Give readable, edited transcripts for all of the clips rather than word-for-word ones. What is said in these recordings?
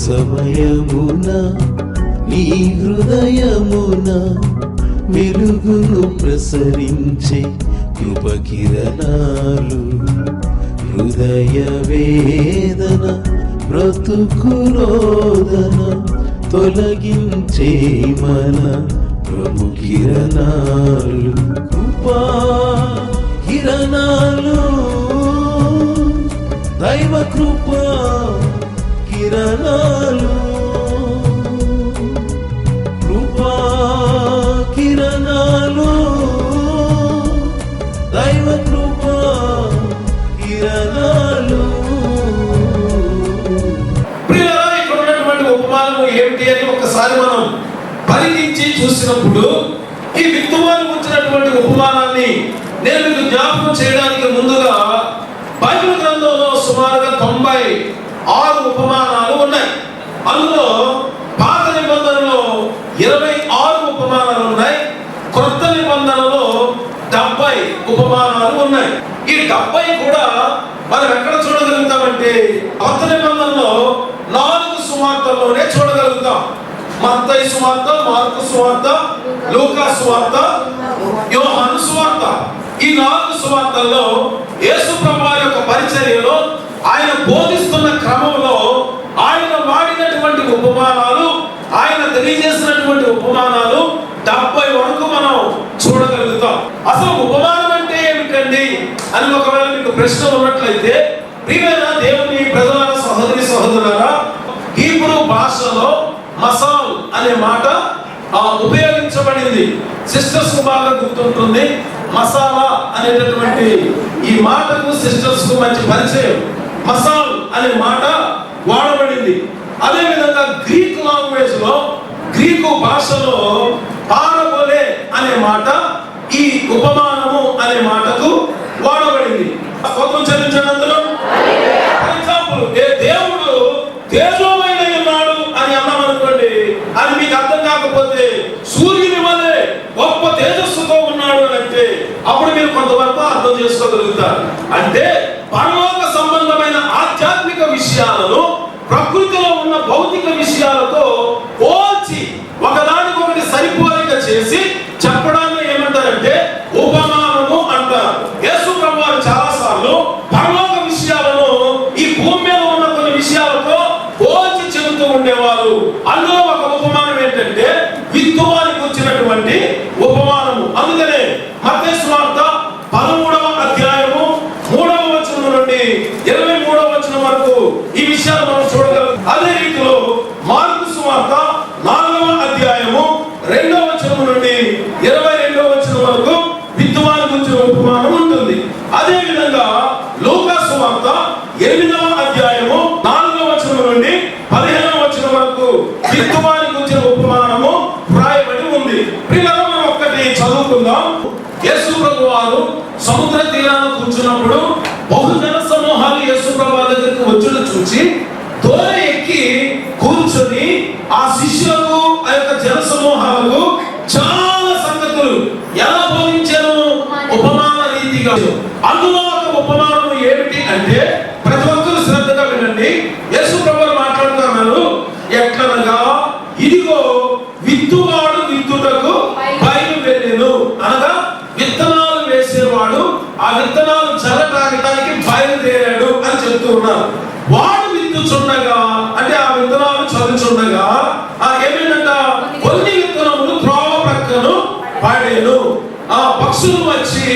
సమయమున నీ హృదయమున వెలుగును ప్రసరించే కృపకిరణాలు, హృదయ వేదన బ్రతుకురోదన తొలగించే మన ప్రభు కిరణాలు, కృపా కిరణాలు, దైవ కృపా కిరణాలు, కృపా కిరణాలు, దైవ కృపా కిరణాలు. ప్రియులారా, ఇక్కడ ఉన్నటువంటి ఉపమానం ఏమిటి అని ఒకసారి మనం పరిగణించి చూసినప్పుడు, ఈ విత్తువానికి వచ్చినటువంటి ఉపమానాన్ని నేను మీకు జ్ఞాపకం చేయడానికి ముందుగా బైబిల్ గ్రంథంలో సుమారుగా 96 ఉపమానాలు ఉన్నాయి. అందులో పాత నిబంధనలో 26 ఉపమానాలు ఉన్నాయి, కొత్త నిబంధనలో 70 ఉపమానాలు ఉన్నాయి. ఈ 70 కూడా మనం ఎక్కడ చూడగలుగుతామంటే కొత్త నిబంధనలో 4 సువార్తల్లోనే చూడగలుగుతాం. మత్తయి సువార్త, మార్కు సువార్త, లూకా సువార్త, యోహాను సువార్త. ఈ 4 సువార్తల్లో యేసు ప్రభువారి యొక్క పరిచర్యలో ఆయన బోధిస్తున్న క్రమంలో ఆయన వాడినటువంటి ఉపమానాలు, ఆయన తెలియజేసినటువంటి ఉపమానాలు 70 వరకు మనం చూడగలుగుతాం. అసలు ఉపమానం అంటే ఏమిటండి అని ఒకవేళ మీకు ప్రశ్న ఉన్నట్లయితే, ప్రియమైన దేవుని ప్రజలారా, సహోదరి సహోదరులారా, హీబ్రూ భాషలో మసాల్ అనే మాట ఉపయోగించబడింది. సిస్టర్స్ కు బాగా గుర్తుంటుంది. మసాలా అనేటటువంటి ఈ మాటకు సిస్టర్స్ కు మంచి పరిచయం. మసాల్ అనే మాట వాడబడింది. అదే విధంగా గ్రీక్ లాంగ్వేజ్ లో, గ్రీకు భాషలో పారబోలే అనే మాట ఈ ఉపమానము అనే మాటకు వాడబడింది. స్తోత్రం చెల్లించండి అందరూ. ఫర్ ఎగ్జాంపుల్, దేవుడు తేజోమయ ఉన్నాడు అని అన్నామనుకోండి, అది మీకు అర్థం కాకపోతే సూర్యుని వలె గొప్ప తేజస్సుతో ఉన్నాడు అని అంటే అప్పుడు మీరు కొంతవరకు అర్థం చేసుకోగలుగుతారు. అంటే పరలోక సంబంధమైన ఆధ్యాత్మిక విషయాలను ప్రకృతిలో ఉన్న భౌతిక విషయాలతో పోల్చి ఒకదానికొకటి సరిపోలిక చేసి చెప్పడాన్ని ఏమంటారంటే ఉపమానము అంటారు. యేసు ప్రభువారు చాలా సార్లు పరలోక విషయాలను ఈ భూమి మీద ఉన్న కొన్ని విషయాలతో పోల్చి చెబుతూ ఉండేవారు. అందులో ఒక ఉపమానం ఏంటంటే విత్తువానికి వచ్చినటువంటి ఉపమానము. అందుకనే మత్తయి సువార్త 13వ అధ్యాయము 3వ వచనం నుండి 23వ వచనం వరకు ఈ విషయాలు మనం చూడగలం. అదే రీతిలో మార్కు సువార్త 4వ అధ్యాయము 2వ వచనం నుండి 22వ వచనం వరకు విత్తువానికి వచ్చిన ఉపమానం ఉంటుంది. అదే విధంగా లూకా సువార్త 8వ అధ్యాయము 4వ వచనం నుండి 15వ వచనం వరకు విత్తువానికి వచ్చిన ఉపమానము వ్రాయబడి ఉంది. ప్రియులారా, మనం ఒక్కటి చదువుకుందాం. యేసు ప్రభువారు సముద్ర తీరాన కూర్చున్నప్పుడు బహుజన సమూహాలు యేసు ప్రభువారి దగ్గరికి వచ్చుట చూసి దోణి ఎక్కి కూర్చొని ఆ శిష్యులకు, ఆ యొక్క జన సమూహాలకు చాలా సంగతులు ఎలా బోధించారు? ఉపమాన రీతిగా. అందులో ఒక ఉపమానం ఏమిటి అంటే, ప్రతి ఒక్కరు శ్రద్ధగా వినండి. యేసు ప్రభువారు మాట్లాడుతున్నారు. ఎట్లనగా, ఇదిగో విత్తువాడు విత్తుటకు బయలువెళ్ళెను. అనగా విత్తనాలు వేసేవాడు ఆ విత్తనాలు చల్లటానికి బయలుదేరాడు అని చెప్తూ ఉన్నారు. వాడు విత్తుచుండగా, అంటే ఆ విత్తనాలు చల్లుచుండగా ఏమైందంట, కొన్ని విత్తనములు త్రోవ ప్రక్కను పడేను. ఆ పక్షులు వచ్చి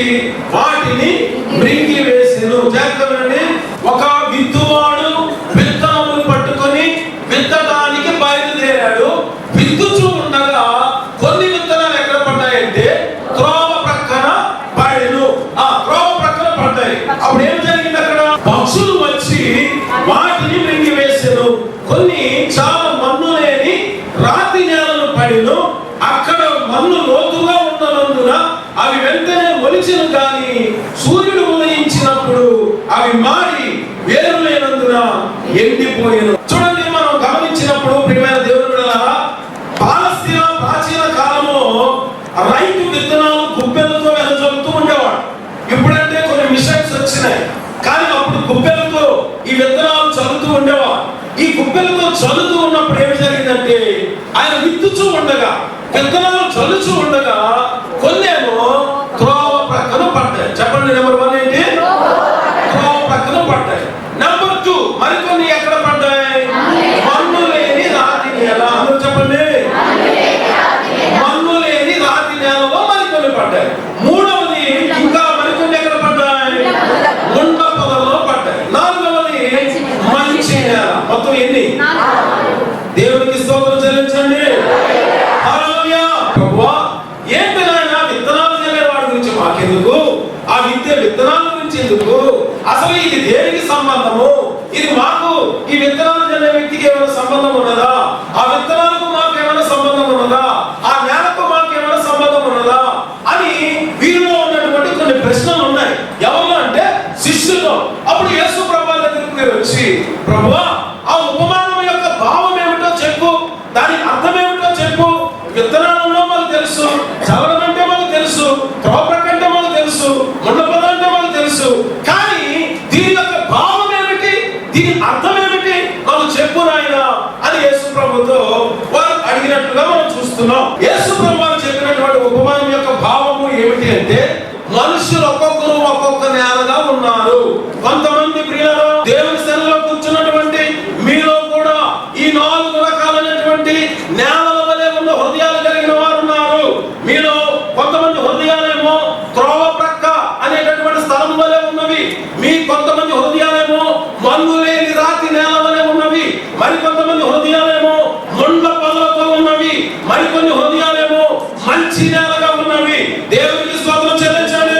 వాటిని మృంగి వేసెను. జాగ్రత్తగా, ఒక విత్తువాడు విత్తనములు పట్టుకొని విత్తడానికి బయలుదేరాడు. విత్తుచూ ఉండగా కొన్ని విత్తనాలు ఎక్కడ పడ్డాయంటే త్రోవ ప్రక్కన పడేను. ఆ త్రోవ ప్రక్కన పడ్డాయి. అప్పుడు ఏం జరిగింది? అక్కడ పక్షులు వచ్చి వాటిని మృంగి వేసెను. కొన్ని చాలా మన్ను లేని రాతి నేలను పడిను. అక్కడ మన్ను లోతుగా ఉన్నందున అవి వెంటనే మొలిచెను, కానీ సూర్యుడు ఉదయించినప్పుడు అవి మాడి వేరు లేనందున ఎండిపోయాను. చూడండి, మనం గమనించినప్పుడు ప్రియమైన దేవుని బిడ్డలారా, పాలస్తీనా ప్రాచీన కాలంలో రైతు విత్తనాలు గుప్పెలతో వెదజల్లుతూ ఉండేవాడు. ఇప్పుడంటే కొన్ని మిషన్స్ వచ్చినాయి, కానీ అప్పుడు గుప్పెలతో ఈ విత్తనాలు చల్లుతూ ఉండేవాడు. ఈ గుప్పెలతో చల్లుతూ ఉన్నప్పుడు ఏమి జరిగిందంటే ఆయన విత్తుచూ ఉండగా, విత్తనాలు చల్లుచూ ఉండగా కొన్నేమో త్రోవ ప్రక్కన పడ్డాయి. చెప్పండి, నెంబర్ 1 ఏంటి? త్రోవ ప్రక్కన పడ్డాయి. నెంబర్ 2 మరికొన్ని ఎక్కడ పడ్డాయి? మన్ను లేని రాతి నేల. అందరూ చెప్పండి, మన్ను లేని రాతి నేలలో మరికొన్ని పడ్డాయి. మూడవది ఇంకా మరికొన్ని ఎక్కడ పడ్డాయి? ముండ పొదల్లో పడ్డాయి. నాలుగవది మంచి నేల. మొత్తం ఎన్ని? దేవునికి స్తోత్రం చెల్లించండి. హల్లెలూయా. ప్రభువా, ఏంటి నాయన విత్తనాలు చల్లే వాడి గురించి మాకెందుకు? ఆ విత్తనాల గురించి ఎందుకు? అసలు ఇది దేనికి సంబంధము? ఇది మాకు ఈ విత్తనాలు చల్లే వ్యక్తికి ఏమైనా సంబంధం ఉన్నదా? ఆ విత్తనాలకు మాకు ఏమైనా సంబంధం ఉన్నదా? ఆ నేలకు మాకు ఏమైనా సంబంధం ఉన్నదా అని వీరిలో ఉన్నటువంటి కొన్ని ప్రశ్నలు ఉన్నాయి. ఎవరు అంటే శిష్యులు. అప్పుడు యేసు ప్రభువు దగ్గరికి మీరు వచ్చి, ప్రభువా, ఆ ఉపమానం యొక్క భావం ఏమిటో చెప్పు, దాని అర్థం ఏమిటో చెప్పు. విత్తనాలలో మాకు తెలుసు, చల్లడం అంటే మాకు తెలుసు, త్రోపక అంటే మాకు తెలుసు, ముండపద అంటే మాకు తెలుసు, కానీ దీని యొక్క భావం ఏమిటి, దీని అర్థం ఏమిటి మాకు చెప్పు నాయనా అని యేసు ప్రభుతో వారు అడిగినట్లుగా మనం చూస్తున్నాం. యేసు ప్రభు చెప్పినటువంటి ఉపమానం యొక్క భావము ఏమిటి అంటే, మనుషులు ఒక్కొక్కరు ఒక్కొక్క నేలగా ఉన్నారు. కొంతమంది ప్రియులారా, దేవుని సన్నిధిలో కూర్చున్నటువంటి మీలో కూడా ఈ 4 రకాలైనటువంటి నేలల వలె ఉన్న హృదయాలు కలిగిన వారు ఉన్నారు. మీలో కొంతమంది హృదయాలేమో త్రోవ ప్రక్క అనేటటువంటి స్థలం వలె ఉన్నవి. మీ కొంతమంది హృదయాలేమో మన్ను లేని రాతి నేల వలె ఉన్నవి. మరికొంతమంది హృదయాలేమో ముండ్ల పొదలతో ఉన్నవి. మరికొన్ని హృదయాలేమో మంచి నేలగా ఉన్నవి. దేవునికి స్తోత్రం చెల్లించండి.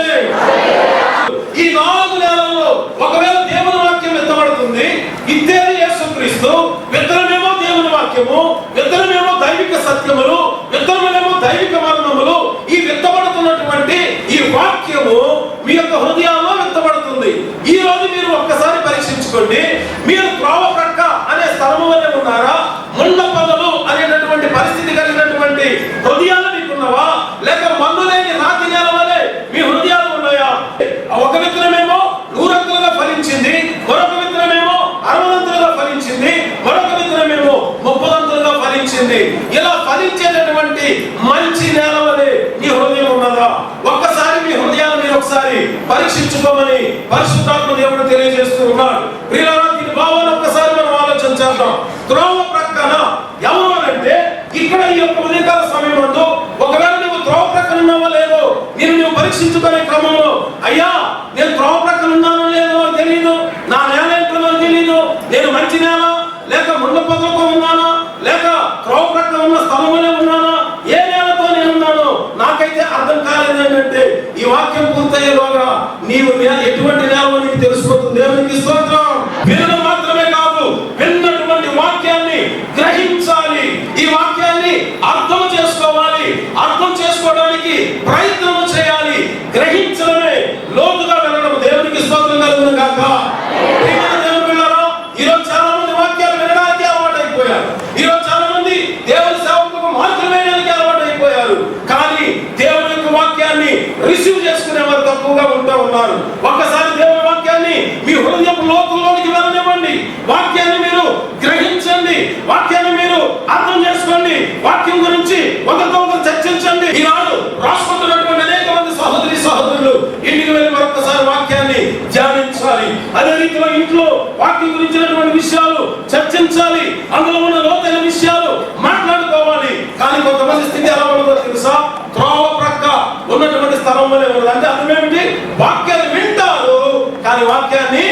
ఈ 4 నేలల్లో ఒకవేళ దేవుని వాక్యం విత్తబడుతుంది, ఇద్దేది యేసుక్రీస్తు, విత్తనమేమో దేవుని వాక్యము, విత్తనమేమో దైవిక సత్యములు, విత్తనమేమో దైవిక మర్మములు. ఈ విత్తబడుతున్నటువంటి ఈ వాక్యము మీ యొక్క హృదయాల్లో విత్తబడుతుంది. ఈ రోజు మీరు ఒక్కసారి పరీక్షించుకోండి. మీరు త్రోవ ప్రక్క అనే స్థలము వలె ఉన్నారా? ముండ పొదలు అనేటటువంటి పరిస్థితి కలిగినటువంటి హృదయాలు మీకున్నవా? లేక మన్ను లేని రాతి నేల వలె మీ హృదయాలు ఉన్నాయా? ఒక విత్తనమేమో 100 ఫలించింది, మరొక విత్తనమేమో 60 ఫలించింది, మరొక విత్తనమేమో 30 ఫలించింది. ఇలా ఫలించేటటువంటి మంచి నేల వలె మీ హృదయం ఉన్నదా? ఒక్కసారి మీ హృదయాన్ని మీరు ఒకసారి పరీక్షించుకోమని పరిశుద్ధాత్మ దేవుడు తెలియజేస్తూ ఉన్నాడు. ప్రియులారా, దీని భావాన్ని ఒక్కసారి మనం ఆలోచన చేద్దాం. త్రోవ ప్రక్కన ఎవరు అంటే, ఇక్కడ ఈ యొక్క ఉదయకాల సమయంలో ఒకవేళ నువ్వు త్రోవ ప్రక్కన ఉన్నావో లేదో నువ్వు పరీక్షించుకునే క్రమంలో, అయ్యా నేను త్రోవ ప్రక్కన ఉన్నానో లేదో తెలియదు, నా నేల ఏంటో తెలియదు, నేను మంచి నేల లేక ముండ పొదలతో ఉన్నానా, లేక త్రోవ ప్రక్కన ఉన్న స్థలంలోనే ఉన్నానా, ఏ నేలతో నేను ఉన్నాను నాకైతే అర్థం కాలేదు ఏంటంటే, ఈ వాక్యం పూర్తయ్యేలోగా నీవు ఎటువంటి నేలలో నీకు తెలిసిపోతుంది. దేవునికి స్తోత్రం. వినడం మాత్రమే కాదు, విన్నటువంటి వాక్యాన్ని గ్రహించాలి. ఈ వాక్యాన్ని అర్థం చేసుకోవాలి. అర్థం చేసుకోవడానికి ప్రయత్నం చేయాలి. గ్రహించడమే లోతుగా వెళ్ళడం. దేవునికి స్తోత్రం కలుగును గాక. దేవుని పిల్లలు, ఈరోజు చాలా మంది వాక్యాలు వినడానికి అలవాటు అయిపోయారు. ఈరోజు చాలా మంది దేవుని సేవకులకు మార్కులు వేయడానికి అలవాటు అయిపోయారు. కానీ దేవుని యొక్క వాక్యాన్ని రిసీవ్ చేసుకునే వారు తక్కువగా ఉంటూ ఉన్నారు. ఒక్కసారి దేవుని వాక్యాన్ని మీ హృదయపు లోతుల్లోనికి వెళ్ళనివ్వండి. వాక్యాన్ని మీరు గ్రహించండి. వాక్యాన్ని మీరు అర్థం చేసుకోండి. వాక్యం గురించి ఒకరితో ఒకరు చర్చించండి. ఈనాడు రాసుకుంటున్నటువంటి అనేక మంది సహోదరులు ఇంటికి వెళ్ళి మరొకసారి వాక్యాన్ని ధ్యానించాలి. అదే రీతిలో ఇంట్లో వాక్యం గురించినటువంటి విషయాలు చర్చించాలి. అందులో ఉన్న లోతైన విషయాలు మాట్లాడుకోవాలి. కానీ కొంతమంది స్థితి ఎలా ఉందో తెలుసా? త్రోవ ప్రక్క ఉన్నటువంటి స్థలం వలె ఉన్నది. అంటే అర్థం ఏమిటి? వాక్యాన్ని వింటారు కానీ వాక్యాన్ని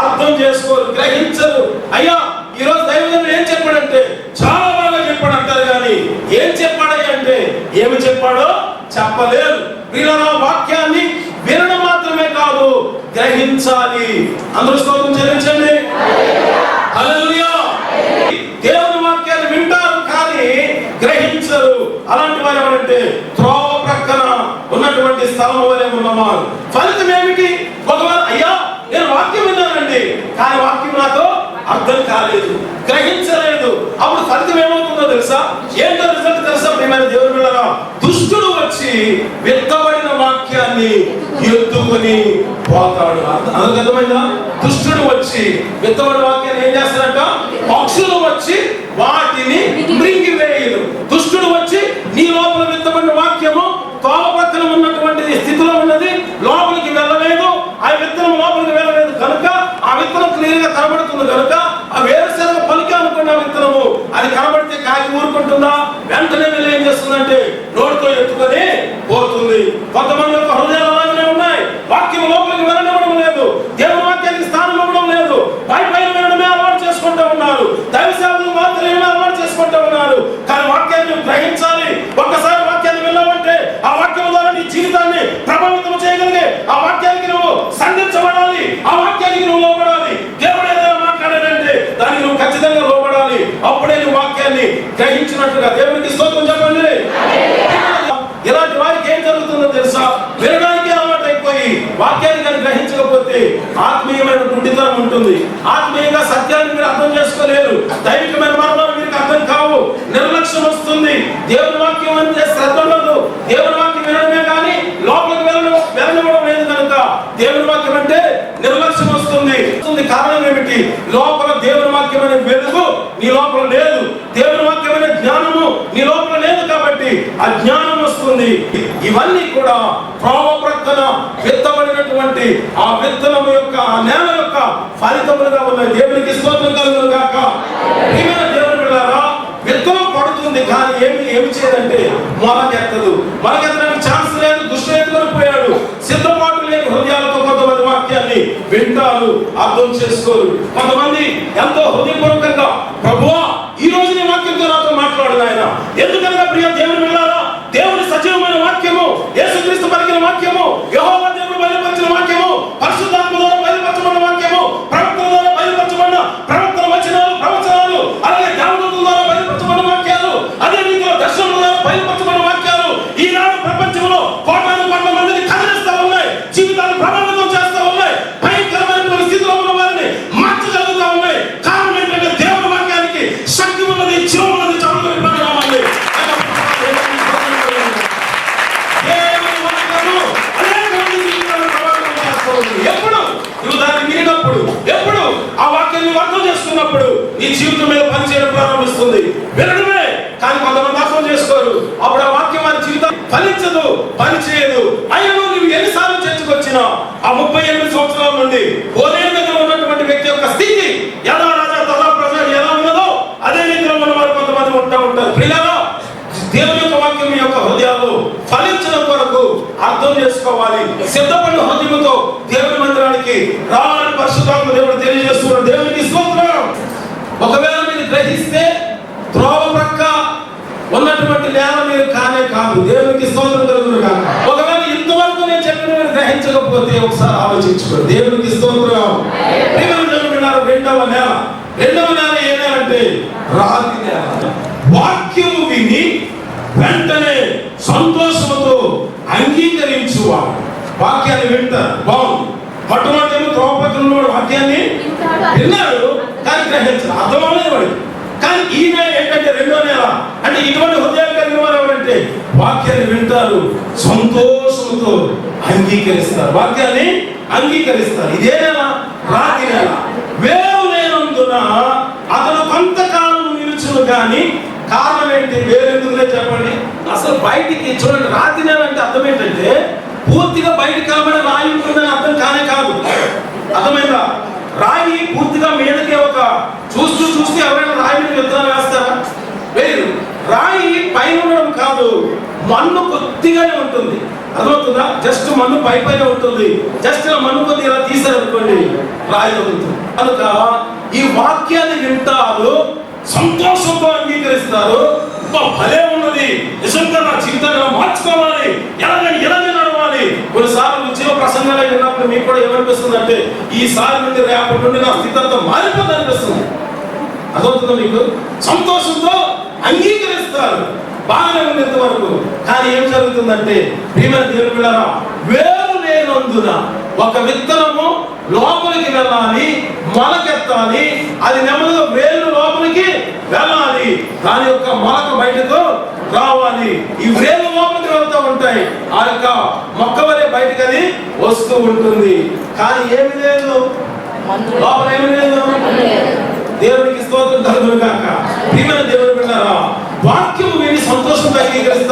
అర్థం చేసుకోరు, గ్రహించరు. అయ్యా, ఈరోజు దైవజనుడు ఏం చెప్పాడంటే చాలా బాగా చెప్పాడు అంటారు, కానీ ఏం చెప్పాడయ్యా అంటే ఏమి చెప్పాడో చెప్పలేదు. ప్రియులారా, వాక్యాన్ని వినడం మాత్రమే కాదు, గ్రహించాలి. అందరూ స్తోత్రం చెల్లించండి. హల్లెలూయా. దేవుని వాక్యాన్ని వింటారు కానీ గ్రహించరు. అలాంటి వారు ఎవరంటే త్రోవ ప్రక్కన ఉన్నటువంటి స్థలం వలె ఉన్నవారు. ఫలితం ఏమిటి? ఒకవేళ అయ్యా నేను వాక్యం విన్నానండి కానీ వాక్యం నాకు అర్థం కాలేదు, గ్రహించలేదు, అప్పుడు ఫలితం ఏమవుతుందో తెలుసా? ఏంటో రిజల్ట్ తెలుసా? ప్రియమైన దేవుని బిడ్డలారా, దుష్టుడు వచ్చి విత్తబడిన వాక్యాన్ని ఎత్తుకుని పోతాడు. అర్థమైందా? దుష్టుడు వచ్చి విత్తబడిన వాక్యాన్ని ఏం చేస్తాడంట? వచ్చి వాటిని మృంగివేయును. దుష్టుడు వచ్చి నీ లోపల విత్తబడిన వాక్యము తోవ ప్రక్కన ఉన్నటువంటి స్థితిలో ఉన్నది, లోపలికి వెళ్ళలేదు. ఆ విత్తనం లోపలికి వెళ్ళలేదు కనుక ఆ విత్తనం క్లియర్ గా కనబడుతుంది కనుక ఆ వేరుశనగ పలికి అనుకున్న విత్తనము అది కనబడితే కాకి ఊరుకుంటుందా? వెంటనే వెళ్ళి ఏం చేస్తుందంటే నోటితో ఎత్తుకొని పోతుంది. కొంతమంది యొక్క హృదయాలు అలాగనే ఉన్నాయి. వాక్యం లోపలికి వెళ్ళనివ్వడం లేదు, దేవుని వాక్యానికి స్థానం ఇవ్వడం లేదు. పై పైన వినడమే అలవాటు చేసుకుంటూ ఉన్నారు, దైవ సేవలు మాత్రమే అలవాటు చేసుకుంటూ ఉన్నారు. కానీ వాక్యాన్ని గ్రహించాలి. ఒక్కసారి వాక్యాన్ని విన్నావంటే ఆ వాక్యం ద్వారా నీ జీవితాన్ని ప్రభావితం చేయగలిగే ఆ వాక్యానికి నువ్వు సంధించబడాలి, ఆ వాక్యానికి నువ్వు లోబడాలి. దేవుడు ఏదైనా మాట్లాడాడంటే దానికి నువ్వు ఖచ్చితంగా లోబడాలి. అప్పుడే నువ్వు వాక్యాన్ని గ్రహించినట్టుగా. దేవునికి స్తోత్రం చెప్పండి. ఇలాంటి వారికి ఏం జరుగుతుందో తెలుసా? వినడానికి అలవాటు అయిపోయి వాక్యాన్ని కానీ గ్రహించకపోతే ఆత్మీయమైన గుడ్డితనం ఉంటుంది. ఆత్మీయంగా సత్యాన్ని మీరు అర్థం చేసుకోలేరు. దైవికమైన మర్మాలు మీకు అర్థం కావు. నిర్లక్ష్యం వస్తుంది. దేవుని వాక్యం అంటే శ్రద్ధ ఉండదు. దేవుని వాక్యం వినడమే కానీ లోపలికి వెళ్ళనివ్వడం లేదు కనుక దేవుని వాక్యం అంటే నిర్లక్ష్యం వస్తుంది. కారణం ఏమిటి? లోపల దేవుని వాక్యం అనే వెలుగు నీ లోపల లేదు. దేవుని వాక్యం అనే జ్ఞానము నీ లోపల లేదు కాబట్టి అజ్ఞానం వస్తుంది. ఇవన్నీ కూడా త్రోవ ప్రక్కన విత్తబడినటువంటి ఆ విత్తనము యొక్క ఆ నేల యొక్క ఫలితములుగా ఉన్నాయి. దేవునికి స్తోత్రం కలుగును గాక. దేవుని బిడ్డలారా, విత్తనం పడుతుంది కానీ ఏమి చేయదంటే మొలకెత్తదు. మొలకెత్తడానికి ఛాన్స్ లేదు. దుష్టుడు ఎత్తుకొని పోయాడు. సిద్ధపాటు లేని హృదయాలతో కొంతమంది వాక్యాన్ని వింటారు, అర్థం చేసుకోరు. కొంతమంది ఎంతో హృదయపూర్వకంగా ప్రభువా ఈ రోజు నీ వాక్యంతో నాతో మాట్లాడు నాయన. ఎందుకనగా ప్రియ దేవుని బిడ్డలారా, దేవుని సజీవమైన వాక్యము, యేసుక్రీస్తు పలికిన వాక్యము, యెహోవా దేవుడు బయలుపరిచిన వాక్యము, పరిశుద్ధాత్మ ద్వారా బయలుపరచబడిన వాక్యము, ప్రవక్తల ద్వారా బయలుపరచబడిన ప్రవక్తల ప్రవచనాలు, అలాగే దేవదూతల ద్వారా బయలుపరచబడిన వాక్యాలు, అదే రీతిలో దర్శనముల ద్వారా బయలుపరచబడిన వాక్యాలు ఈనాడు ప్రపంచంలో కోటాను కోట్ల మందిని కదిలిస్తూ ఉన్నాయి. జీవితాన్ని ప్రభావితం చేస్తూ ఉన్నాయి. భయంకరమైన స్థితిలో ఉన్న వారిని మార్చగలుగుతూ ఉన్నాయి. కారణం ఏంటంటే దేవుని వాక్యానికి శక్తి ఉన్నది, జీవం ఉన్నది. చదువుకుని పరిణామాన్ని ఎప్పుడు నువ్వు దాన్ని వినినప్పుడు, ఎప్పుడు ఆ వాక్యాన్ని అర్థం చేసుకున్నప్పుడు నీ జీవితం మీద పనిచేయడం ప్రారంభిస్తుంది. వినడమే కానీ కొంతమంది అర్థం చేసుకోరు. అప్పుడు ఆ వాక్యం వారి జీవితం ఫలించదు, పనిచేయదు. అయినా నువ్వు ఎన్నిసార్లు చర్చకొచ్చినా ఆ 38 సంవత్సరాల నుండి ఓనేరు దగ్గర ఉన్నటువంటి వ్యక్తి యొక్క స్థితి ఎలా రాజా తదా ప్రజ ఎలా ఉన్నదో అదే రీతిలో ఉన్న వారు కొంతమంది ఉంటారు. ప్రియులారా, దేవుని యొక్క వాక్యం మీ యొక్క హృదయాల్లో ఫలించడం కొరకు అర్థం చేసుకోవాలి. సిద్ధపడిన హృదయంతో దేవుని మందిరానికి రావాలని పరిశుద్ధాత్మ దేవుడు తెలియజేస్తున్నాడు. దేవునికి స్తోత్రం. ఒకవేళ మీరు గ్రహిస్తే త్రోవ ప్రక్క ఉన్నటువంటి నేల మీరు కానే కాదు. దేవునికి స్తోత్రం కలుగును గాక. ఒకవేళ ఇంతవరకు నేను చెప్పిన మీరు గ్రహించకపోతే ఒకసారి ఆలోచించుకోండి. దేవునికి స్తోత్రం. రెండవ నేల ఏ నేల అంటే రాతి నేల. వాక్యము విని వెంటనే సంతోషంతో అంగీకరించువాడు. వాక్యాన్ని వింటారు, బాగుంది. మొట్టమొదటి త్రోపత్రంలో వాక్యాన్ని విన్నాడు కానీ గ్రహించారు, అర్థమవలేదు వాడు. కానీ ఈమె ఏంటంటే రెండో నెల అంటే ఇటువంటి హృదయాలు కలిగిన వారు ఎవరంటే వాక్యాన్ని వింటారు, సంతోషంతో అంగీకరిస్తారు, వాక్యాన్ని అంగీకరిస్తారు. ఇదే నెల రాతి నెల. వేరు లేనందున అతను కొంతకాలం నిలుచును కానీ కారణం ఏంటి? వేరెందుకులే చెప్పండి. అసలు బయటికి చూడండి, రాతి నెల అంటే అర్థం ఏంటంటే పూర్తిగా బయటికి కలబడే రాయి ఉంటుందని అర్థం కానే కాదు. అర్థమైందా? రాయి పూర్తిగా మీదకే ఒక చూస్తూ ఎవరైనా రాయి మీద విత్తనాలు వేస్తారా? వేరు. రాయి పైన ఉండడం కాదు, మన్ను కొద్దిగానే ఉంటుంది. అర్థమవుతుందా? జస్ట్ మన్ను పైన ఉంటుంది. జస్ట్ మన్ను కొద్దిగా ఇలా తీసారనుకోండి రాయి తగ్గుతుంది. కనుక ఈ వాక్యాన్ని వింటారు, సంతోషంతో అంగీకరిస్తారు. భలే ఉన్నది, నిజంగా నా జీవితాన్ని మార్చుకోవాలి, ఎలాగే నడవాలి. కొన్నిసార్లు జీవ ప్రసంగాలు విన్నప్పుడు మీకు కూడా ఏమనిపిస్తుంది అంటే ఈసారి నుండి రేపటి నుండి నా స్థితి అంతా మారిపోతుంది అనిపిస్తుంది. అదవుతుందా మీకు? సంతోషంతో అంగీకరిస్తారు, బాగానే ఉంది ఇంతవరకు. కానీ ఏం జరుగుతుందంటే ప్రియమైన దేవుని బిడ్డలారా, వేరు లేనందున ఒక విత్తనము లోపలికి వెళ్ళాలి, మొలకెత్తాలి, అది నెమ్మదిగా వేలు లోపలికి వెళ్ళాలి, దాని యొక్క మొలక బయటకు రావాలి. ఈ వేలు లోపలికి వెళ్తూ ఉంటాయి, ఆ యొక్క మొక్క వలె బయటకు అది వస్తూ ఉంటుంది. కానీ ఏమి లేదు, లోపల ఏమి లేదు. దేవునికి స్తోత్రం కలుగును గాక.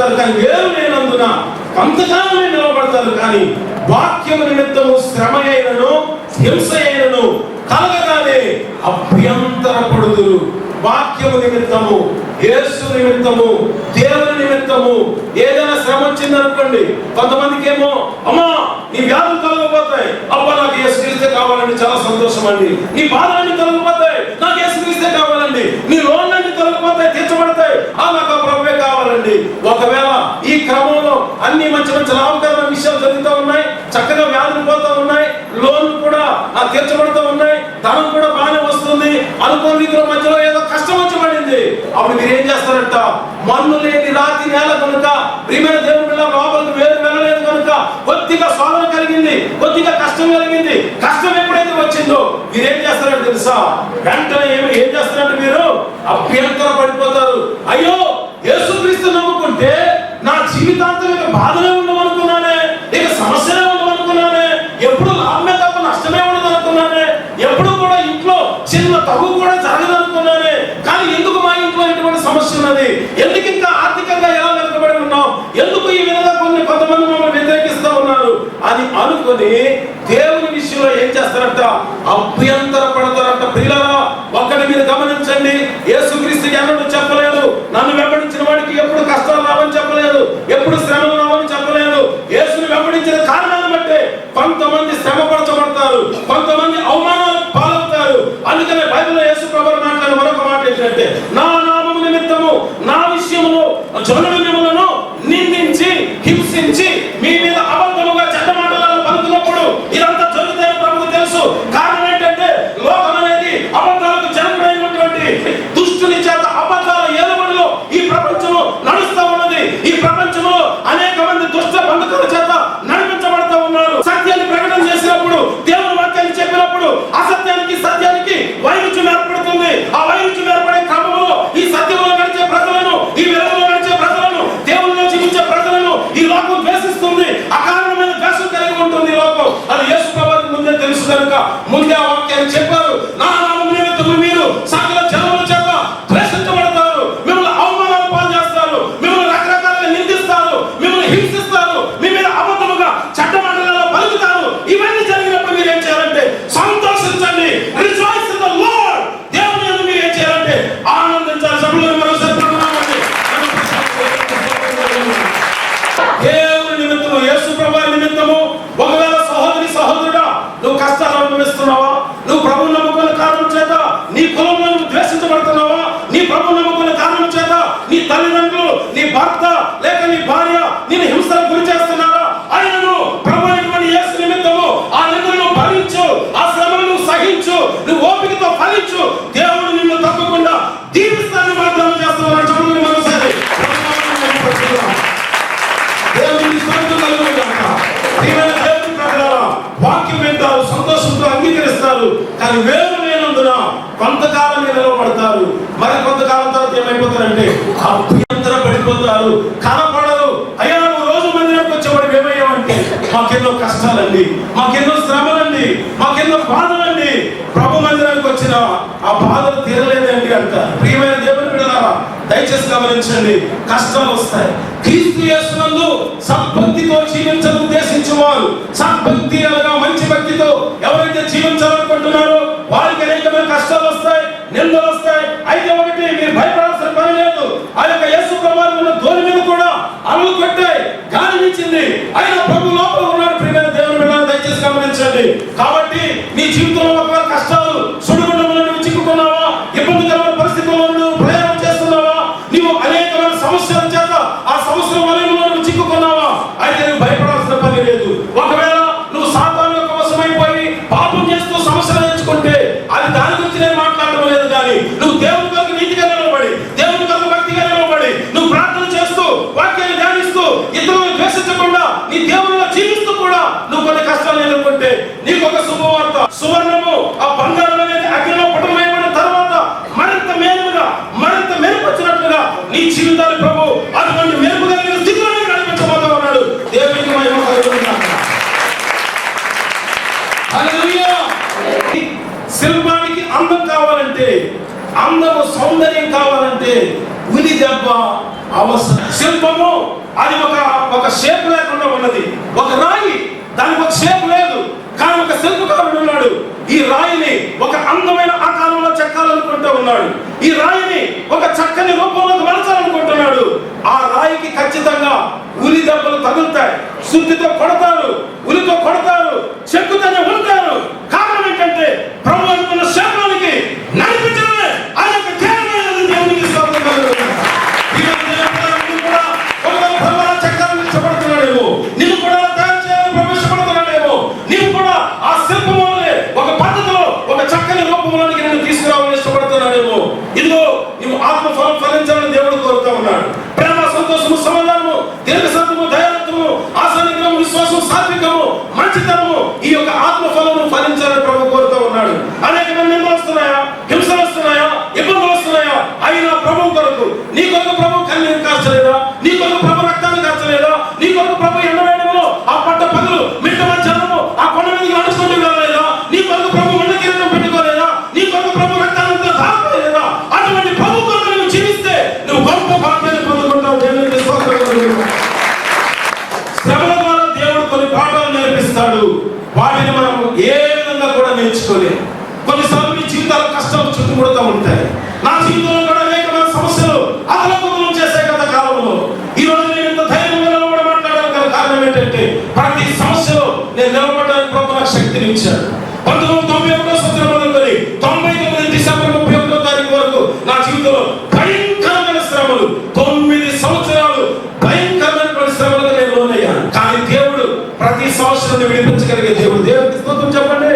నిలబడతారు, కానీ వేరు లేనందున కొంతకాలమే నిలబడతారు. కానీ వాక్యము నిమిత్తము శ్రమ అయినను హింస అయినను కలగగానే అభ్యంతరపడుదురు. వాక్యము నిమిత్తము, యేసు నిమిత్తము, దేవుని నిమిత్తము ఏదైనా శ్రమ వచ్చింది అనుకోండి, కొంతమందికి ఏమో అమ్మా నీ వ్యాధులు తొలగిపోతాయి, అబ్బా నాకు యేసుక్రీస్తే కావాలండి, చాలా సంతోషం అండి. నీ బాధలన్నీ తొలగిపోతాయి, నాకు యేసుక్రీస్తే కావాలండి. నీ లోన్లన్నీ తొలగిపోతాయి, తీర్చబడతాయి, నాకు ప్రభువే కావాలండి. ఒకవేళ ఈ క్రమంలో అన్ని మంచి మంచి లాభకరమైన విషయాలు జరుగుతూ ఉన్నాయి, చక్కగా వ్యాధులు పోతా ఉన్నాయి, లోన్లు కూడా తీర్చబడుతూ ఉన్నాయి, ధనం కూడా బాగానే వస్తుంది అనుకోని రీతిలో మధ్యలో ఏదో కష్టం వచ్చి పడింది. అప్పుడు మీరు ఏం చేస్తారంట? మన్ను లేని రాతి నేల కనుక, ప్రియమైన దేవుని పిల్లల లోపలికి వేరు వెళ్ళలేదు కనుక కొద్దిగా శోధన కలిగింది, కొద్దిగా కష్టం కలిగింది. కష్టం ఎప్పుడైతే వచ్చిందో మీరేం చేస్తారంటే తెలుసా? వెంటనే ఏం చేస్తారంటే మీరు అభ్యంతర పడిపోతారు. అయ్యో యేసుక్రీస్తు నమ్ముకుంటే నా జీవితాంతం ఇక బాధలే ఉండమనుకున్నానే, ఇక సమస్యలే ఉండమనుకున్నానే, ఎప్పుడు లాభమే తప్ప నష్టమే ఉండదు అనుకున్నానే, ఎప్పుడు కూడా ఇంట్లో చిన్న తగు కూడా జరగదు అనుకున్నానే. కానీ ఎందుకు మా ఇంట్లో ఇటువంటి సమస్య ఉన్నది? ఎందుకు ఇంకా ఆర్థికంగా ఎలా వెనుకబడి ఉన్నాం? ఎందుకు ఈ విధంగా కొంతమంది మమ్మల్ని వ్యతిరేకిస్తూ ఉన్నారు అని అనుకుని దేవుని విషయంలో ఏం చేస్తారంట? అభ్యంతర పడతారంట. ప్రియులారా, ఒక్కటి మీరు గమనించండి, యేసుక్రీస్తుకి ఎన్నడూ చెప్పలేదు నన్ను వెంబడించిన వాడికి ఎప్పుడు కష్టాలు రావని చెప్పలేదు, ఎప్పుడు శ్రమలు రావని చెప్పలేదు. యేసుని వెంబడించిన కారణాన్ని బట్టే కొంతమంది శ్రమపరచబడతారు, కొంతమంది అవమానాలు పాలవుతారు. అందుకనే బైబిల్లో యేసు ప్రభువు మాట్లాడిన మరొక మాట ఏంటంటే, నా నామము నిమిత్తము నా విషయములో జనులు మిమ్మలను నిందించి హింసించి మీ మీద అబద్ధముగా చెడ్డ మాటలను పలుకున్నప్పుడు ఇదంతా జరుగుతాయని ప్రభువుకు తెలుసు. కారణం ఏంటంటే లోకం అనేది అబద్ధాలకు జనకుడైనటువంటి దుష్టుని చేత అబద్ధాల ఏలుబడిలో ఈ ప్రపంచంలో నడుస్తూ ఉన్నది. ఈ ప్రపంచంలో అనేక మంది దుష్ట బంధుకుల చేత నడిపించబడుతూ ఉన్నారు. సత్యాన్ని ప్రకటన చేసినప్పుడు, దేవుని వాక్యాన్ని చెప్పినప్పుడు అసత్యానికి సత్యానికి వైరుధ్యం ఏర్పడుతుంది. ఆ వైరుధ్యం ఏర్పడే క్రమంలో ఈ సత్యంలో నడిచే ప్రజలను, ఈ వెలుగులో నడిచే ప్రజలను, దేవునిలో జీవించే ప్రజలను ఈ లోకం ద్వేషిస్తుంది. అకారణమైన ద్వేషం కలిగి ఉంటుంది ఈ లోకం. అది యేసు ప్రభువుకు ముందే తెలుసు కనుక ముందే ఆ వాక్యాన్ని చెప్పారు. నా నామము నిమిత్తము మీరు సకల జనముల చేత ద్వేషించబడతారు, మిమ్మల్ని అవమానాలు పాలు చేస్తారు, మిమ్మల్ని రకరకాలుగా నిందిస్తారు, మిమ్మల్ని హింసిస్తారు, మీ మీద అబద్ధముగా చెడ్డ మాటలలో పలుకుతారు. ఇవన్నీ జరిగినప్పుడు మీరు ఏం చేయాలంటే సంతోషించండి. Rejoice in the Lord. దేవుని యందు మీరు ఏం చేయాలంటే ఆనందించాలి. సభలో మరోసారి ప్రణామాలండి. దేవుని నిమిత్తము, యేసు ప్రభువు నిమిత్తము ఒకవేళ సహోదరి సహోదరుడా నువ్వు కష్టాలు అనుభవిస్తున్నావా? నువ్వు ప్రభువు నమ్ముకున్న కారణం చేత నీ కులంలో నువ్వు ద్వేషించబడుతున్నావా? నీ ప్రభువు నమ్ముకున్న కారణం చేత నీ తల్లిదండ్రులు, నీ భర్త లేక నీ భార్య నిన్ను హింసలకు గురి చేస్తున్నారా? ఆయనను ప్రభువు అయినటువంటి యేసు నిమిత్తము ఆ నిందలను భరించు, ఆ శ్రమలను సహించు, నువ్వు ఓపికతో ఫలించు. దేవుడు నిన్ను తప్పకుండా దీవిస్తానని వాగ్దానం చేస్తున్నాడు. చెప్పండి మరోసారి. దేవుని స్తోత్రం కలుగును గాక. ప్రియమైన దేవుని ప్రజలారా, వాక్యం వింటారు, సంతోషంతో అంగీకరిస్తారు, కానీ వేరు లేనందున కొంతకాలం నిలవబడతారు. మరి కొంతకాలం తర్వాత ఏమైపోతారంటే అభ్యంతర పడిపోతారు, కనపడరు. అయ్యా నువ్వు రోజు మందిరానికి వచ్చేవాడు ఏమయ్యావంటే మాకెన్నో కష్టాలండి, మాకెన్నో శ్రమలండి, మాకెన్నో బాధలండి. ప్రభు మందిరానికి వచ్చిన ఆ బాధలు తీరలేదండి అంట. ప్రియమైన దేవుని బిడ్డలారా, దయచేసి గమనించండి, కష్టాలు వస్తాయి. క్రీస్తు యేసునందు సద్భక్తితో జీవించాలని ఉద్దేశించేవారు, సద్భక్తి అనగా మంచి భక్తితో ఎవరైతే జీవించాలనుకుంటున్నారో వారికి అనేకమైన కష్టాలు వస్తాయి, నిందలు వస్తాయి. అయితే ఒకటి మీరు భయపడాల్సిన పని లేదు. ఆ యొక్క యేసు ప్రభువు ఉన్న ధోని మీద కూడా అలలు కొట్టాయి, గాలి వీచింది, ఆయన ప్రభు లోపల ఉన్నాడు. ప్రియమైన దేవుని బిడ్డలారా, దయచేసి గమనించండి. కాబట్టి నీ జీవితంలో ఒకవేళ కష్టాలు సుడిగుండంలో నువ్వు చిక్కుకున్నావా, ఇబ్బందికరమైన పరిస్థితుల్లో నువ్వు ప్రయాణం చేస్తున్నావా, నీవు అనేకమైన సమస్యల చేత ఆ సమస్యల వలయంలో నువ్వు చిక్కుకున్నావా, అయితే నువ్వు భయపడాల్సిన పని లేదు. ఒకవేళ నువ్వు సాతాను యొక్క వశమైపోయి పాపం చేస్తూ సమస్యలు తెచ్చుకుంటే అది దాని గురించి నేను మాట్లాడడం లేదు. కానీ నువ్వు దేవుని కొరకు నీతిగా నిలబడి, దేవుని కొరకు భక్తిగా నిలబడి, నువ్వు ప్రార్థన చేస్తూ వాక్యాన్ని ధ్యానిస్తూ ఇతరులను ద్వేషించకుండా నీ దేవునిలో జీవిస్తూ కూడా నువ్వు కొన్ని కష్టాలు ఎదుర్కొంటే నీకు ఒక శుభవార్త. సువర్ణము ఆ బంగారం అనేది అగ్నిలో పటమైపోయిన తర్వాత మరింత మేలుగా, మరింత మెరుగుపరిచినట్లుగా నీ జీవితాన్ని ప్రభు అటువంటి మెరుపు కలిగిన స్థితిలోనే నడిపించబోతా ఉన్నాడు. దేవునికి మహిమ కలుగును గాక. హల్లెలూయా. శిల్పానికి అందం కావాలంటే, అందము సౌందర్యం కావాలంటే ఉలి దెబ్బ అవసరం. శిల్పము అది ఒక షేప్ లేకుండా ఉన్నది. ఒక రాయి దానికి ఒక షేప్ లేదు, కానీ ఒక శిల్పకారుడు ఉన్నాడు. ఈ రాయిని ఒక అందమైన ఆకారంలో చెక్కాలనుకుంటూ ఉన్నాడు. ఈ రాయిని ఒక చక్కని రూపంలోకి మలచాలనుకుంటున్నాడు. ఆ రాయికి ఖచ్చితంగా ఉలి దెబ్బలు తగులుతాయి, శుద్ధితో కొడతారు, ఉలితో కొడతారు, చెక్కుతూనే ఉంటారు. కారణం ఏంటంటే ప్రభు అనుకున్న శాపానికి నడిపించడమే ఆ యొక్క ధ్యానమైనది. దేవునికి స్తోత్రం కలుగును. చెక్కబడుతున్నాడేమో, నిన్ను కూడా తయారు చేయాలని ప్రవేశపడుతున్నాడేమో, నీవు కూడా ఆ శిల్పంలోనే ఒక పద్ధతిలో ఒక చక్కని రూపంలోనికి నిన్ను తీసుకురావాలని ఇష్టపడుతున్నాడేమో. ఇదిగో నువ్వు ఆత్మఫలం ఫలించాలని దేవుడు కోరుతా ఉన్నాడు. ప్రేమ, సంతోషము, సమాధానము, దీర్ఘశాంతము, దయాళత్వము, ఆశానిగ్రహము, విశ్వాసం, సాత్వికము, మంచితనము, ఈ యొక్క ఆత్మఫలము ఫలించాలని ప్రభు కోరుతా ఉన్నాడు. అనేక మంది నిందలు వస్తున్నాయా, హింసలు వస్తున్నాయా, ఇబ్బందులు వస్తున్నాయా, అయినా ప్రభు కొరకు నీ కొరకు ప్రభు కన్నీరు కార్చలేదా? నీ కొరకు ప్రభు రక్తాన్ని కార్చలేదా? నీ కొరకు ప్రభు ఎండవేయడంలో ఆ పట్ట పగలు మిట్ట మధ్యాహ్నము ఆ కొండ మీదకి నడుచుకుంటూ వెళ్ళలేదా? నీ కొరకు ప్రభు మండ కిరీటం పెట్టుకోలేదా? నీ కొరకు ప్రభు రక్తాన్ని దాపలేదా? అటువంటి ప్రభు కొరకు నువ్వు జీవిస్తే నువ్వు గొప్ప భాగ్యాన్ని పొందుకుంటావు. దేవునికి స్తోత్రం కలుగును. శ్రమల ద్వారా దేవుడు కొన్ని పాఠాలు నేర్పిస్తాడు. వాటిని మనం ఏ విధంగా కూడా నేర్చుకోలేము. కొన్నిసార్లు మీ జీవితాలు కష్టాలు చుట్టుముడుతూ ఉంటాయి. నా జీవితంలో కూడా అనేకమైన సమస్యలు అతలకుతలం చేసే గత కాలంలో ఈ రోజు నేను ఇంత ధైర్యంగా నిలబడి మాట్లాడగల కారణం ఏంటంటే ప్రతి సమస్యలో నేను నిలబడడానికి ప్రభు నాకు శక్తిని ఇచ్చాడు. 1991 సంవత్సరం మొదలుకొని 99 డిసెంబర్ 31వ తారీఖు వరకు నా జీవితంలో భయంకరమైన శ్రమలు, 9 సంవత్సరాలు భయంకరమైన శ్రమలకు నేను లోనయ్యాను. కానీ దేవుడు ప్రతి సంవత్సరాన్ని విడిపించగలిగే దేవుడు. దేవుడికి స్తోత్రం చెప్పండి.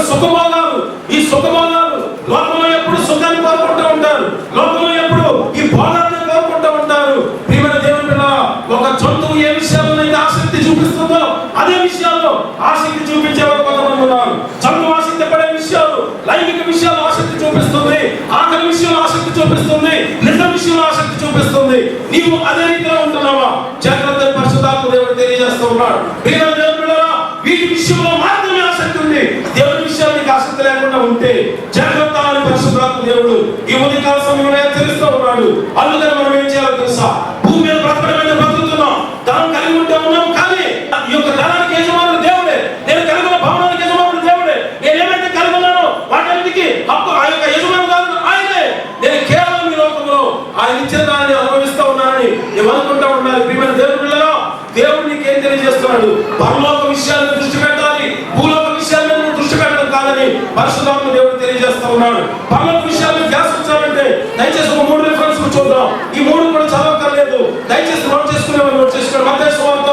సుఖభోగాలు, ఈ సుఖభోగాలు లోకంలో ఎప్పుడు సుఖాన్ని కోరుకుంటూ ఉంటారు, లోకంలో ఎప్పుడు ఈ భోగాన్ని కోరుకుంటూ ఉంటారు. ప్రియమైన దేవుని పిల్లరా, ఒక జంతువు ఏ విషయాల్లో అయితే ఆసక్తి చూపిస్తుందో అదే విషయాల్లో ఆసక్తి చూపించేవారు కొంతమంది ఉన్నారు. జంతువు ఆసక్తి పడే విషయాలు, లైంగిక విషయాలు ఆసక్తి చూపిస్తుంది, ఆకలి విషయంలో ఆసక్తి చూపిస్తుంది, నిజ విషయంలో ఆసక్తి చూపిస్తుంది. నీవు అదే రీతిలో ఉంటున్నావా? జాగ్రత్త. పరిశుద్ధాత్మ దేవుడు తెలియజేస్తూ ఉన్నాడు. ప్రియమైన దేవుని పిల్లరా, వీటి విషయంలో మాత్రమే ఆసక్తి ఉంది. దేవుని విషయాలు నీకు ఆసక్తి లేకుండా ఉంటే జాగ్రత్త అని పరిశుద్ధాత్మ దేవుడు ఈ ఉదయకాల సమయంలో హెచ్చరిస్తూ ఉన్నాడు. అందుకని మనం ఏం చేయాలో తెలుసా? భూమి మీద బ్రతకడమైన బ్రతుకుతున్నాం, ధనం కలిగి ఉంటే ఉన్నాం, కానీ ఈ యొక్క ధనానికి యజమానుడు దేవుడే. నేను కలిగిన భవనానికి యజమానుడు దేవుడే. నేను ఏమైతే కలిగి ఉన్నానో వాటన్నిటికీ హక్కు ఆ యొక్క యజమానుడు ఆయనే. నేను కేవలం ఈ లోకంలో ఆయన ఇచ్చిన దాన్ని అనుభవిస్తూ ఉన్నానని నేను అనుకుంటా ఉండాలి. ప్రియమైన దేవుని పిల్లరా, దేవుడు నీకేం తెలియజేస్తున్నాడు? పరలోక విషయాలను దృష్టి పెట్టాలి, భూలోక విషయాలను దృష్టి పెట్టడం కాదని పరిశుద్ధాత్మ దేవుడు తెలియజేస్తా ఉన్నాడు. పరలోక విషయాలను ధ్యాస ఉంచాలంటే దయచేసి ఒక 3 రిఫరెన్స్ చూద్దాం. ఈ 3 కూడా చదవక్కర్లేదు, దయచేసి నోట్ చేసుకునే వాళ్ళు నోట్ చేసుకోండి. మత్తయి సువార్త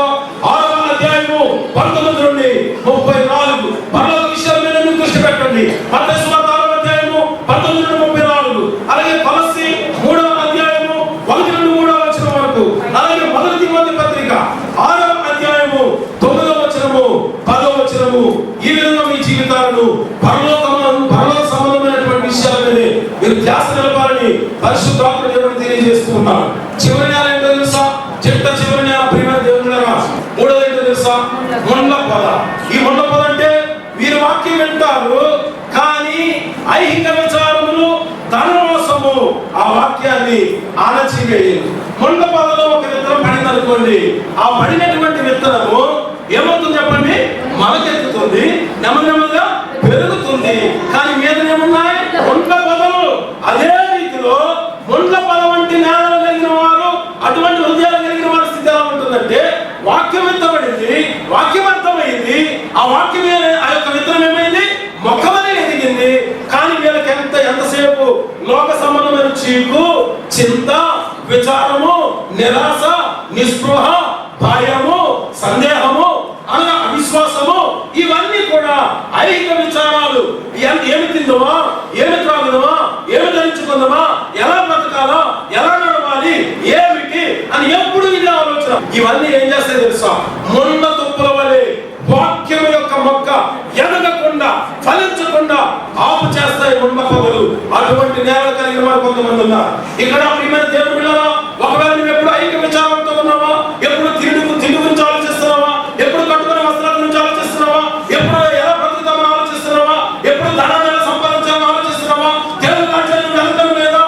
6వ అధ్యాయము 19 నుండి 34 పరలోక విషయాల మీద ఎందుకు దృష్టి పెట్టండి. మత్తయి సువార్త 6వ అధ్యాయము 19 నుండి 34. అలాగే కొలస్సీ 3వ అధ్యాయము 1 నుండి 3వ వచనం వరకు. అలాగే మొదటి తిమోతి పత్రిక 6వ అధ్యాయము 9వ వచనము 10వ వచనము. ఈ విధంగా మీ జీవితాలను పరలోక సంబంధమైనటువంటి విషయాల మీద మీరు ధ్యాస నిలపాలని పరిశుద్ధాత్మ దేవుడు తెలియజేస్తూ ఉన్నాడు. చివరి నెల ఏంటో తెలుసా? చివరి నెల ప్రియమైన దేవుని నెల 3వ ఏంటో తెలుసా? ముండ్ల పొద. ఈ ముండ్ల పొద అంటే వీరు వాక్యం వింటారు, కానీ ఐహిక విచారములు, ధనమోసము ఆ వాక్యాన్ని ఆనచివేయరు. ముండ్ల పొదలో ఒక విత్తనం పడింది అనుకోండి, ఆ పడినటువంటి విత్తనము ఏమవుతుంది చెప్పండి? మొలకెత్తుతుంది, నెమ్మదిగా పెరుగుతుంది, కానీ మీద ఏమున్నాయి? ముండ్ల పొదలు. అదే రీతిలో ముండ్ల పొద వంటి నేలలు కలిగిన వారు, అటువంటి హృదయాలు కలిగిన వారి స్థితి ఎలా ఉంటుందంటే, వాక్యం ఎత్తబడింది, వాక్యం అర్థమైంది, ఆ వాక్యం ఆ యొక్క విత్తనం ఏమైంది? మొక్కమని ఎదిగింది, కానీ వీళ్ళకి ఎంతసేపు లోక సంబంధమైన చీకు, చింత, విచారము, నిరాశ, నిస్పృహ, భయము, సందేహము, అనగా అవిశ్వాసము, ఇవన్నీ కూడా ఐహిక విచారాలు. ఏమి తిందామా, ఏమి త్రాగుదామా, ఏమి ధరించుకుందామా, ఎలా బ్రతకాలా, ఎలా నడవాలి, ఏమిటి అని ఎప్పుడు ఇదే ఆలోచన. ఇవన్నీ ఏం చేస్తాయి తెలుసా? మొన్న తుప్పుల వలె వాక్యం యొక్క మొక్క ఎదగకుండా, ఫలించకుండా ఆపు చేస్తాయి ముండ్ల పొదలు. అటువంటి నేల కలిగిన వారు కొంతమంది ఉన్నారు. ఇక్కడ ప్రియమైన దేవుని పిల్లరా, ఒకవేళ నువ్వు ఎప్పుడు ఐక్య విచారంతో ఉన్నావా? ఎప్పుడు తిండి గురించి ఆలోచిస్తున్నావా? ఎప్పుడు కట్టుకునే వస్త్రాల గురించి ఆలోచిస్తున్నావా? ఎప్పుడు ఎలా బ్రతుకుతామని ఆలోచిస్తున్నావా? ఎప్పుడు ధనాన్ని ఎలా సంపాదించాలని ఆలోచిస్తున్నావా? దేవుని రాజ్యాన్ని వెళ్తాం లేదా?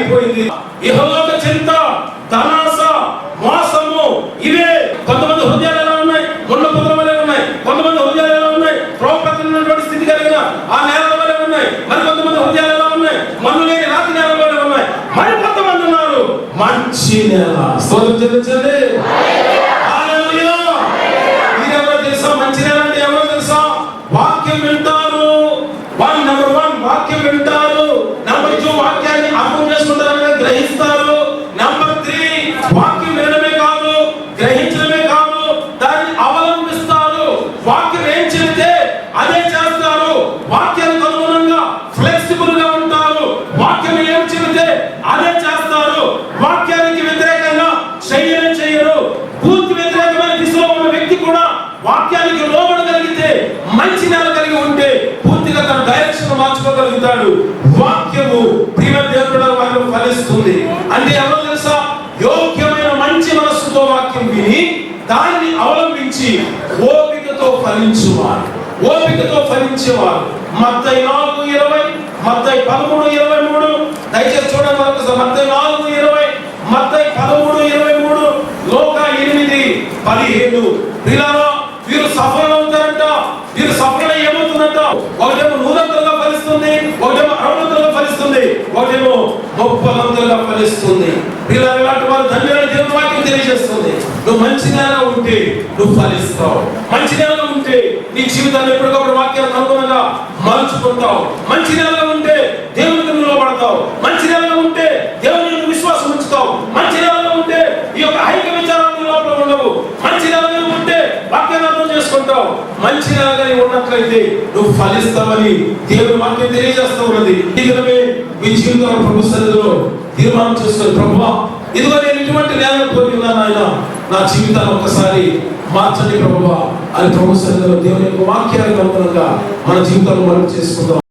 అయిపోయింది. ఇహలోక చింత, ధనాస, మోసము, ఇవే. కొంతమంది హృదయాలు ఎలా ఉన్నాయి? ముళ్ళ పొదల వలె ఉన్నాయి. కొంతమంది హృదయాలు ఎలా ఉన్నాయి? ప్రోపతున్నటువంటి స్థితి కలిగిన ఆ నేల వలె ఉన్నాయి. మరి కొంతమంది హృదయాలు ఎలా ఉన్నాయి? మన్ను లేని రాతి నేల వలె ఉన్నాయి. మరి కొంతమంది ఉన్నారు మంచి నేల. స్తోత్రం చెల్లించండి. హల్లెలూయా. మీరెవరో తెలుసా? మంచి నేల అంటే ఎవరో తెలుసా? వాక్యం వింటారు. నెంబర్ 1 వాక్యం వింటారు. నెంబర్ 2 వాక్యాన్ని అర్థం చేసుకుంటారని గ్రహిస్తారు. నెంబర్ 3 వాక్యం వినడమే కాదు, గ్రహించడమే కాదు, దాన్ని అవలంబిస్తారు. వాక్యం ఏం చెబితే అదే చేస్తారు. వాక్యానికి అనుగుణంగా ఫ్లెక్సిబుల్ గా ఉంటారు. వాక్యం ఏం చెబితే అదే చేస్తారు. వాక్యానికి వ్యతిరేకంగా చేయరు. పూర్తి వ్యతిరేకమైన దిశలో ఉన్న వ్యక్తి కూడా వాక్యానికి లోబడగలిగితే, మంచి నేల కలిగి ఉంటే పూర్తిగా తన డైరెక్షన్ మార్చుకోగలుగుతాడు. వాక్యము ప్రియమైన దేవుని వాక్యం ఫలిస్తుంది. అంటే ఎవరో తెలుసా? యోగ్యమైన మంచి మనస్సుతో వాక్యం విని దాన్ని అవలంబించి ఓపికతో ఫలించువారు. మత్తయి 4:20, మత్తయి 13:23. దయచేసి చూడండి మరొకసారి. మత్తయి 4:20, మత్తయి 13:23, లూకా 8:15. వీళ్ళలో వీరు సఫలమవుతారంట. వీరు సఫలం ఏమవుతుందంట? ఒకటేమో 100ంతలుగా ఫలిస్తుంది, ఒకటేమో 60ంతలుగా ఫలిస్తుంది, ఒకటేమో 30ంతలుగా ఫలిస్తుంది. వీళ్ళ ఇలాంటి వారు ధన్యులని దేవుని వాక్యం తెలియజేస్తుంది. నువ్వు మంచి నేల ఉంటే నువ్వు ఫలిస్తావు. మంచి నేలలో ఉంటే నీ జీవితాన్ని ఎప్పటికప్పుడు వాక్యానికి అనుగుణంగా మలుచుకుంటావు. మంచి నేలలో ఉంటే దేవునికి నిలబడతావు. మంచి నేలలో ఉంటే దేవుని యొక్క విశ్వాసం ఉంచుతావు. మంచి నేలలో ఉంటే ఈ యొక్క ఐక్య విచారాన్ని లోపల ఉండవు. మంచి నేలలో ఉంటే వాక్యాన్ని అర్థం చేసుకుంటావు. మంచి నేలగా ఉన్నట్లయితే నువ్వు ఫలిస్తావని దేవుని వాక్యం తెలియజేస్తూ ఉన్నది. ఈ దినమే మీ జీవితంలో ప్రభు సన్నిధిలో తీర్మానం చేసుకుని, ప్రభువా ఇదిగో నేను ఇటువంటి నేలను కోరి ఉన్నాను ఆయన, నా జీవితాన్ని ఒక్కసారి మార్చండి ప్రభువా అని ప్రభు సన్నిధిలో దేవుని యొక్క వాక్యానికి అనుగుణంగా మన జీవితాన్ని మనం చేసుకుందాం.